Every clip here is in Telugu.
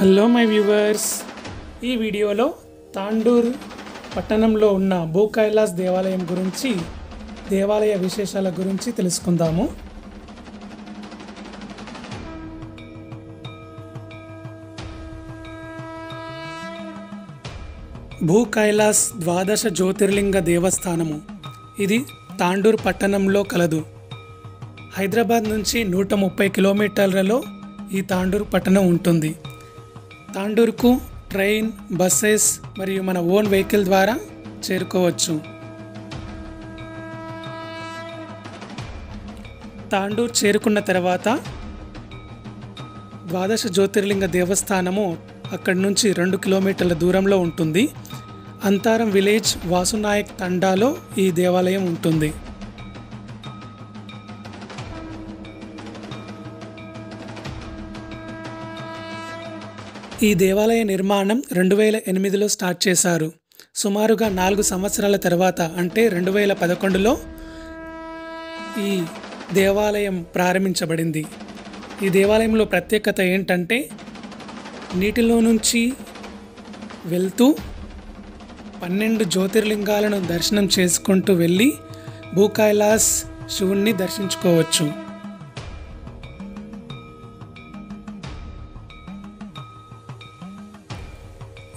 హలో మై వ్యూవర్స్, ఈ వీడియోలో తాండూర్ పట్టణంలో ఉన్న భూ కైలాస్ దేవాలయం గురించి, దేవాలయ విశేషాల గురించి తెలుసుకుందాము. భూ కైలాస్ ద్వాదశ జ్యోతిర్లింగ దేవస్థానము. ఇది తాండూర్ పట్టణంలో కలదు. హైదరాబాద్ నుంచి 130 కిలోమీటర్లలో ఈ తాండూర్ పట్టణం ఉంటుంది. తాండూర్కు ట్రైన్, బస్సెస్ మరియు మన ఓన్ వెహికల్ ద్వారా చేరుకోవచ్చు. తాండూర్ చేరుకున్న తర్వాత ద్వాదశ జ్యోతిర్లింగ దేవస్థానము అక్కడి నుంచి 2 కిలోమీటర్ల దూరంలో ఉంటుంది. అంతారం విలేజ్ వాసునాయక్ తండాలో ఈ దేవాలయం ఉంటుంది. ఈ దేవాలయ నిర్మాణం 2008లో స్టార్ట్ చేశారు. సుమారుగా 4 సంవత్సరాల తర్వాత అంటే 2011లో ఈ దేవాలయం ప్రారంభించబడింది. ఈ దేవాలయంలో ప్రత్యేకత ఏంటంటే, నీటిలో నుంచి వెళ్తూ 12 జ్యోతిర్లింగాలను దర్శనం చేసుకుంటూ వెళ్ళి భూ కైలాస్ శివుణ్ణి దర్శించుకోవచ్చు.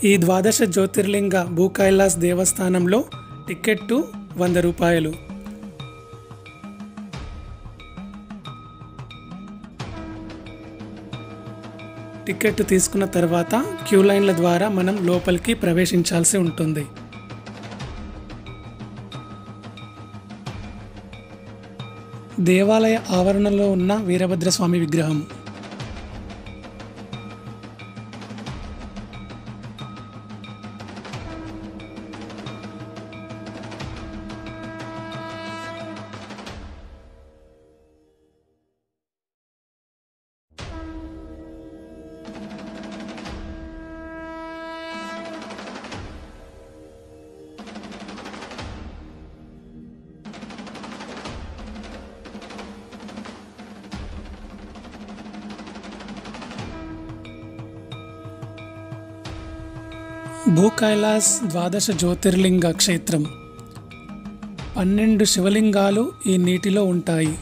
ఈ ద్వాదశ జ్యోతిర్లింగ భూ కైలాస్ దేవస్థానంలో టికెట్టు 100 రూపాయలు. టికెట్ తీసుకున్న తర్వాత క్యూ లైన్ల ద్వారా మనం లోపలికి ప్రవేశించాల్సి ఉంటుంది. దేవాలయ ఆవరణలో ఉన్న వీరభద్రస్వామి విగ్రహం. భూ కైలాస్ ద్వాదశ జ్యోతిర్లింగ క్షేత్రం. 12 శివలింగాలు ఈ నీటిలో ఉంటాయి.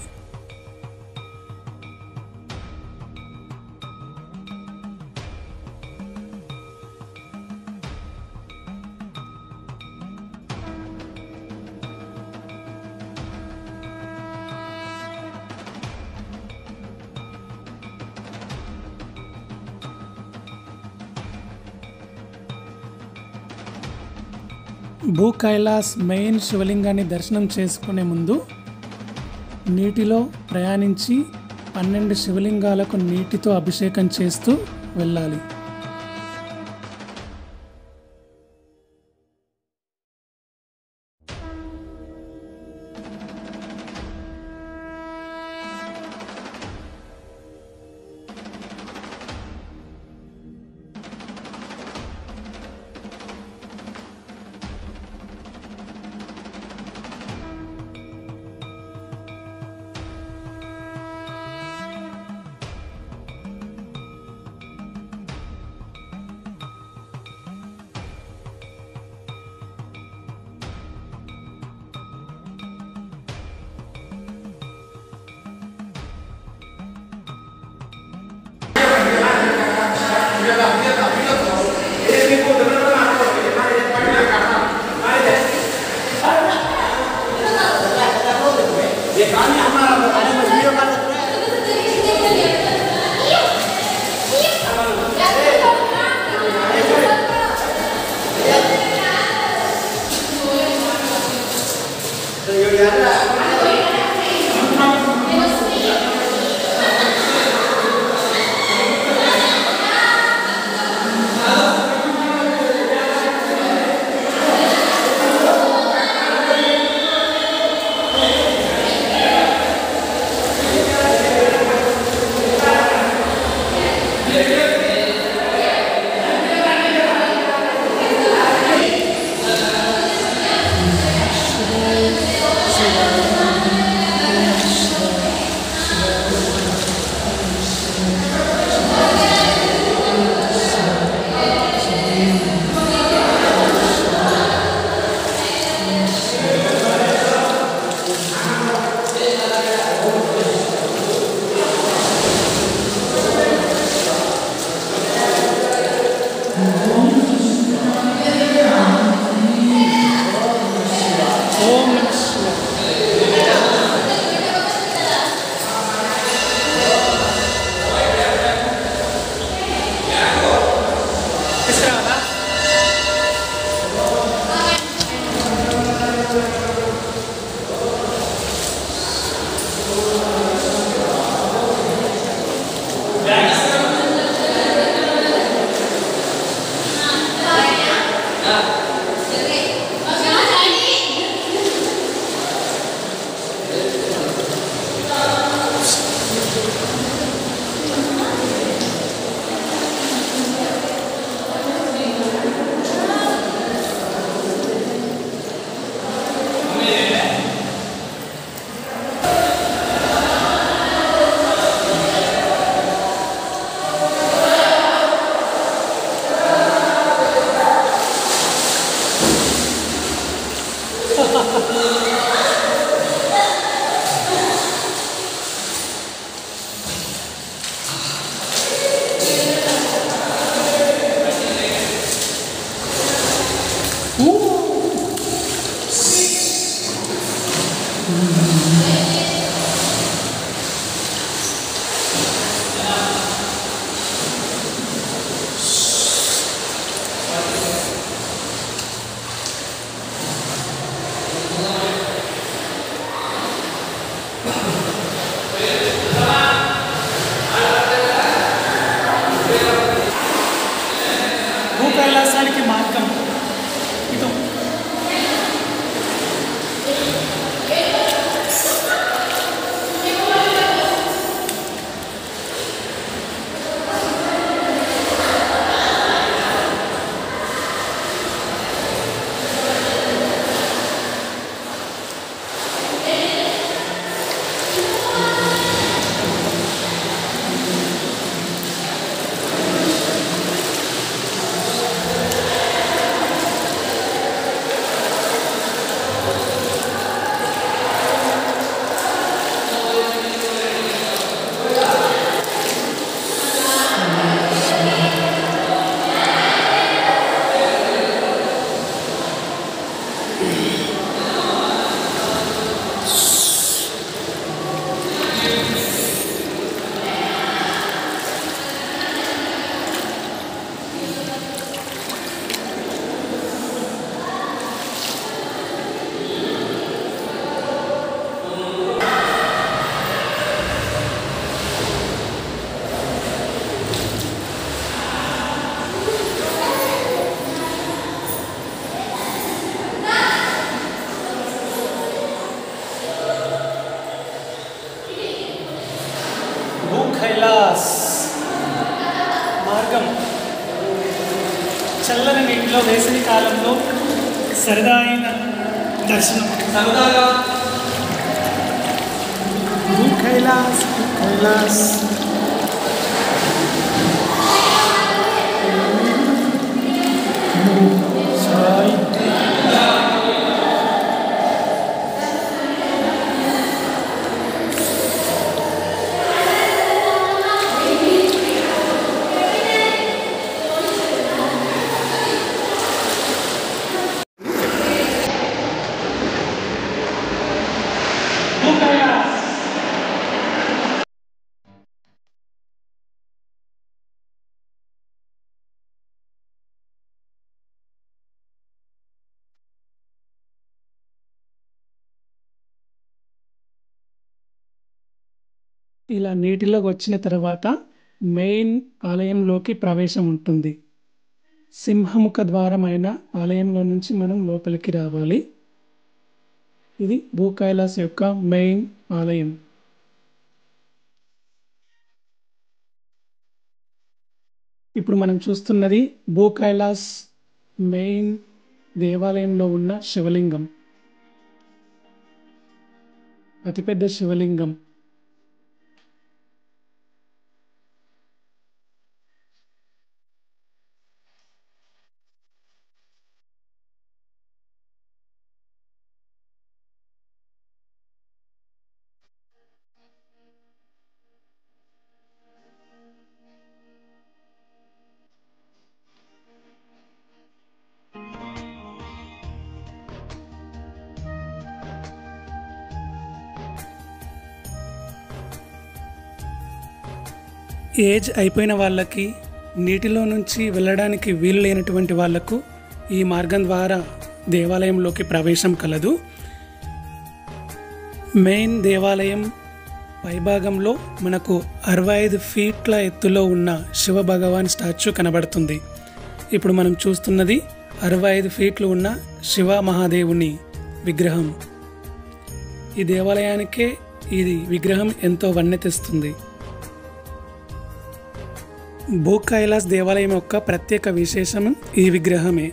భూ కైలాస్ మెయిన్ శివలింగాన్ని దర్శనం చేసుకునే ముందు నీటిలో ప్రయాణించి 12 శివలింగాలకు నీటితో అభిషేకం చేస్తూ వెళ్ళాలి. ఓం నమః శివాయ. తీసుకురావాలా? భూ కైలాసానికి మార్గం ఇదో. భూ కైలాస్ మార్గం చల్లని నీటిలో వేసవి కాలంలో సరదా అయిన దర్శనం. సరదాగా భూ కైలాస్, భూ కైలాస్. సాయి ఇలా నీటిలోకి వచ్చిన తర్వాత మెయిన్ ఆలయంలోకి ప్రవేశం ఉంటుంది. సింహముఖ ద్వారమైన ఆలయంలో నుంచి మనం లోపలికి రావాలి. ఇది భూ కైలాస్ యొక్క మెయిన్ ఆలయం. ఇప్పుడు మనం చూస్తున్నది భూ కైలాస్ మెయిన్ దేవాలయంలో ఉన్న శివలింగం. అతిపెద్ద శివలింగం. ఏజ్ అయిపోయిన వాళ్ళకి, నీటిలో నుంచి వెళ్ళడానికి వీలు లేనటువంటి వాళ్లకు ఈ మార్గం ద్వారా దేవాలయంలోకి ప్రవేశం కలదు. మెయిన్ దేవాలయం పైభాగంలో మనకు 65 ఫీట్ల ఎత్తులో ఉన్న శివ భగవాన్ స్టాచ్యూ కనబడుతుంది. ఇప్పుడు మనం చూస్తున్నది 65 ఫీట్లు ఉన్న శివ మహాదేవుని విగ్రహం. ఈ దేవాలయానికే ఇది విగ్రహం ఎంతో వన్నె తెస్తుంది. భూ కైలాస్ దేవాలయం యొక్క ప్రత్యేక విశేషం ఈ విగ్రహమే.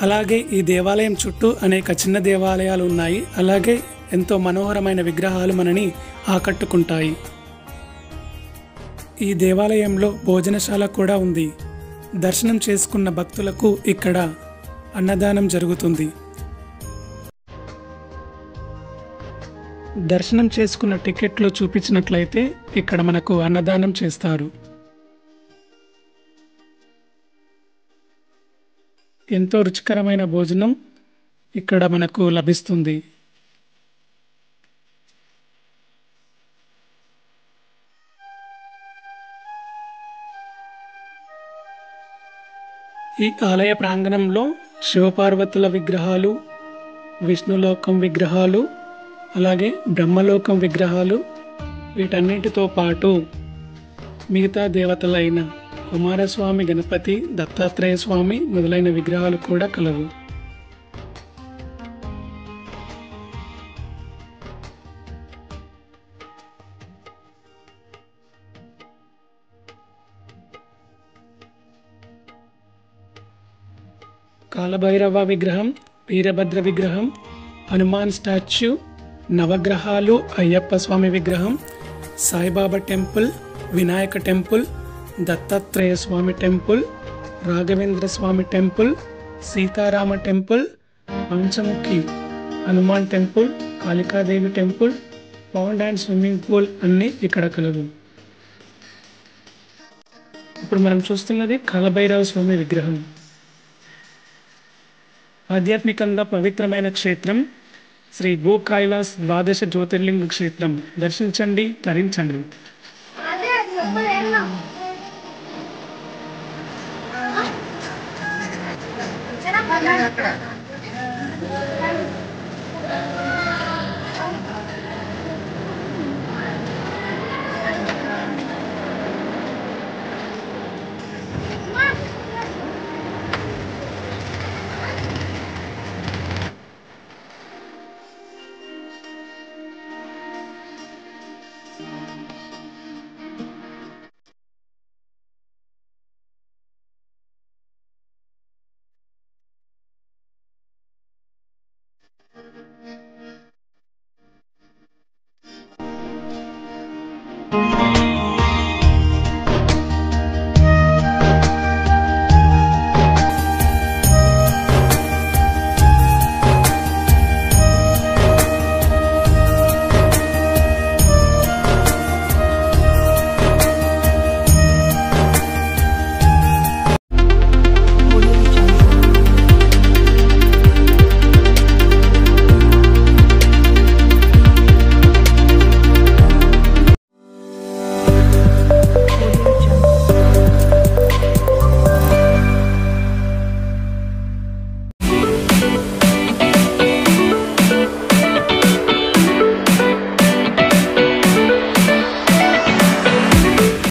అలాగే ఈ దేవాలయం చుట్టూ అనేక చిన్న దేవాలయాలు ఉన్నాయి. అలాగే ఎంతో మనోహరమైన విగ్రహాలు మనని ఆకట్టుకుంటాయి. ఈ దేవాలయంలో భోజనశాల కూడా ఉంది. దర్శనం చేసుకున్న భక్తులకు ఇక్కడ అన్నదానం జరుగుతుంది. దర్శనం చేసుకున్న టికెట్లు చూపించినట్లయితే ఇక్కడ మనకు అన్నదానం చేస్తారు. ఎంతో రుచికరమైన భోజనం ఇక్కడ మనకు లభిస్తుంది. ఈ ఆలయ ప్రాంగణంలో శివపార్వతుల విగ్రహాలు, విష్ణులోకం విగ్రహాలు, అలాగే బ్రహ్మలోకం విగ్రహాలు, వీటన్నిటితో పాటు మిగతా దేవతలైన కుమారస్వామి, గణపతి, దత్తాత్రేయ స్వామి మొదలైన విగ్రహాలు కూడా కలవు. కాలభైరవ విగ్రహం, వీరభద్ర విగ్రహం, హనుమాన్ స్టాచ్యూ, నవగ్రహాలు, అయ్యప్ప స్వామి విగ్రహం, Sai Baba temple, Vinayaka temple, Dattatreya Swami temple, Raghavendra Swami temple, Sitarama temple, Panchamukhi Hanuman temple, Kalika Devi temple, pond and swimming pool అన్నీ ఇక్కడ కలవు. ఇప్పుడు మనం చూస్తున్నది కాలభైరవ స్వామి విగ్రహం. ఆధ్యాత్మికంగా పవిత్రమైన క్షేత్రం శ్రీ భూ కైలాస్ ద్వాదశ జ్యోతిర్లింగ క్షేత్రం. దర్శించండి, తరించండి. Kenapa?